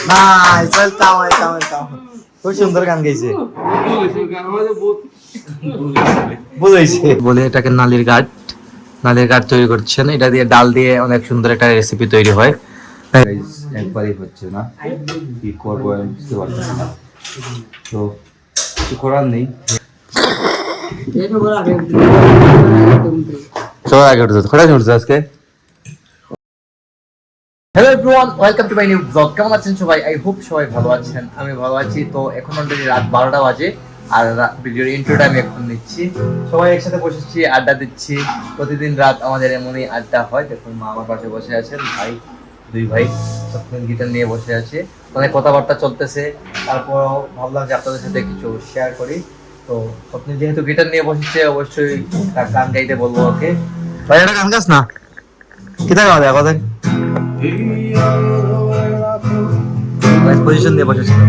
নাই চলতাম আইতাম খুব সুন্দর গান গাইছে বুঝাইছে বলে এটাকে নালির গাঠ তৈরি করছেন। এটা দিয়ে ডাল দিয়ে অনেক সুন্দর একটা রেসিপি তৈরি হয়। একবারই হচ্ছে না, কি করবো আমি বুঝতে পারছি না, তো কিছু করার নেই। সবার আগে উঠছে খোঁড়া উঠছে আজকে। Hello everyone, welcome to my new blog. কেমন আছেন সবাই? আই হোপ সবাই ভালো আছেন, আমি ভালো আছি। তো এখন অলরেডি রাত 12টা বাজে আর ভিডিওর ইন্ট্রোটা আমি এখন নিচ্ছি। সবাই একসাথে বসেছি, আড্ডা দিচ্ছি। প্রতিদিন রাত আমাদের এমনই আড্ডা হয়। দেখুন মা আমার পাশে বসে আছেন, দুই ভাই সবসময় গিটার নিয়ে বসে আছে, অনেক কথাবার্তা চলতেছে। তারপর ভাবলাম যে আপনাদের সাথে কিছু শেয়ার করি। তো আপনি যেহেতু গিটার নিয়ে বসেছে, অবশ্যই গান গাইতে বলবো ওকে। ভাই একটা গান গাস না, কি দেখা হবে এখন পজিশন দিয়ে বসেছিল।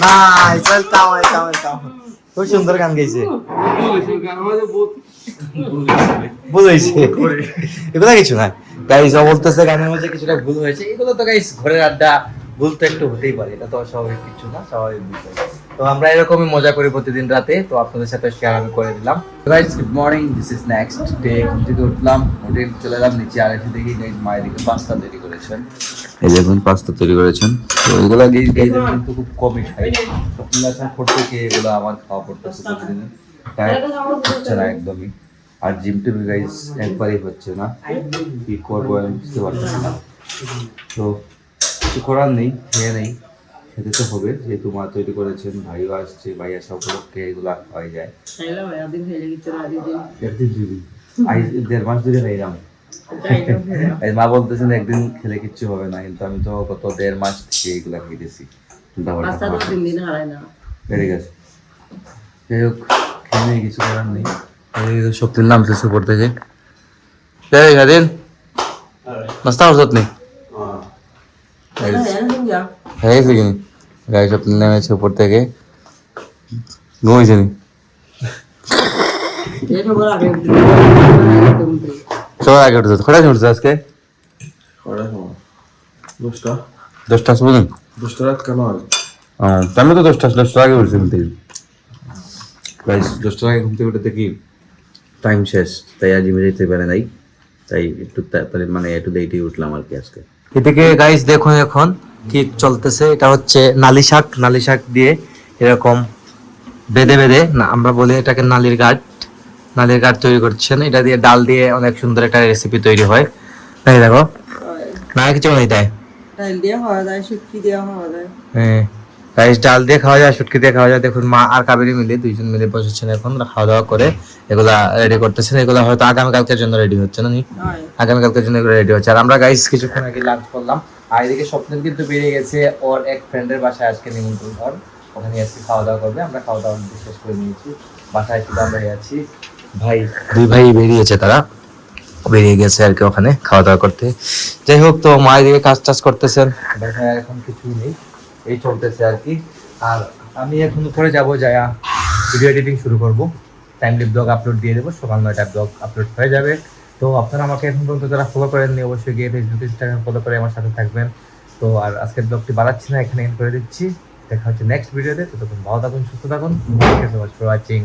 নাই চলতাম খুব সুন্দর গান গাইছে বুঝাইছে। এগুলো কিছু না গাইস, বলতেছে গানের মধ্যে কিছুটা ভুল হয়েছে। এগুলো তো গাইস ঘরের আড্ডা, ভুল তো একটু হতেই পারে, এটা তো স্বাভাবিক কিছু না, স্বাভাবিক বিষয়। তো আমরা এরকমই মজা করি প্রতিদিন রাতে, তো আপনাদের সাথে শেয়ার আমি করে দিলাম। Guys good morning, this is next day. ঘুম থেকে উঠলাম, হোটেল চলে এলাম নিচে, আর এসে দেখি গাইস মায়ের দিকে পাস্তা তৈরি করেছেন। এই দেখুন পাস্তা তৈরি করেছেন। তো এগুলা গাইস কিন্তু খুব কমই খাই, সপ্তাহে করতে গিয়ে এগুলো আমার খাওয়া পড়তেছে প্রতিদিন, হচ্ছে না একদমই। আর জিম টিম গাইস একবারই হচ্ছে না, কি করবো আমি বুঝতে পারছি না, তো কিছু করার নেই, খেয়ে নেই, খেতে তো হবে যেহেতু মা তৈরি করেছেন, ভাইও আসছে, ভাই আসা উপলক্ষে এগুলো হয়ে যায়। একদিন 1.5 মাস ধরে খাইলাম। মা বলতেছেন একদিন খেলে কিচ্ছু হবে না, কিন্তু আমি তো গত 1.5 মাস থেকে এগুলা খেয়েছি। বেড়ে গেছে, যাই হোক খেয়ে নেই, কিছু করার নেই। শক্তির নাম শেষ উপর থেকে দিন নাস্তা হরত নেই গাড়ি স্বপ্ন নেমেছে উপর থেকে, ঘুমিয়েছে নি সবার আগে উঠছে। খোঁড়া উঠছে আজকে 10টা বুঝুন, 10টা রাত কেন হয়? আমি তো 10টা আগে উঠছি ঘুম থেকে। 10টার আগে ঘুম থেকে উঠে দেখি টাইম শেষ, তাই আজ জিমে যেতে পারে নাই, তাই একটু তাড়াতাড়ি মানে একটু দেরিতেই উঠলাম আর কি আজকে। এদিকে গাইস দেখুন এখন কি চলতেছে, এটা হচ্ছে নালি শাক দিয়ে এরকম বেঁধে বেঁধে না, আমরা বলি এটাকে নালির গাঁট তৈরি করছেন। এটা দিয়ে ডাল দিয়ে অনেক সুন্দর একটা রেসিপি তৈরি হয়। তাই দেখো না কিছু নেই তাই ডাল দিয়ে খাওয়া যায়, শুটকি দিয়ে খাওয়া যায়। হ্যাঁ গাইস, ডাল দিয়ে খাওয়া যায়, শুটকি দিয়ে খাওয়া যায়। দেখুন মা আর কাবেরী মিলে দুইজন মিলে বসেছেন এখন খাওয়া দাওয়া করে, এগুলা রেডি করতেছেন। এগুলা হয়তো আগামীকালকের জন্য রেডি হচ্ছে না নি, আগামীকালকের জন্য এগুলো রেডি হচ্ছে। আর আমরা গাইস কিছুক্ষণ আগে লাঞ্চ করলাম। আর এদিকে স্বপ্নের কিন্তু বেরিয়ে গেছে ওর এক ফ্রেন্ডের বাসায় আজকে নিমন্ত্রণ, ওর ওখানে আজকে খাওয়া দাওয়া করবে। আমরা খাওয়া দাওয়া শেষ করে নিয়েছি, বাসায় শুধু আমরা আছি। ভাই দুই ভাই বেরিয়েছে, তারা বেরিয়ে গেছে আর কি ওখানে খাওয়া দাওয়া করতে। যাই হোক, তো মা এদিকে কাজ টাজ করতেছেন, দেখা এখন কিছুই নেই, এই চলতেছে আর কি। আর আমি এখন উপরে যাবো, যায়া ভিডিও এডিটিং শুরু করব, টাইমলি ব্লগ আপলোড দিয়ে দেবো, সকাল 9টায় ব্লগ আপলোড হয়ে যাবে। তো আপনারা আমাকে এখন পর্যন্ত যারা ফলো করেননি অবশ্যই গিয়ে ফেসবুক ইনস্টাগ্রাম ফলো করে আমার সাথে থাকবেন। তো আর আজকের ব্লগটি বাড়াচ্ছি না, এখানে এন্ড করে দিচ্ছি। দেখা হচ্ছে নেক্সট ভিডিওতে। ততক্ষণ ভালো থাকুন, সুস্থ থাকুন। Thank you so much for watching.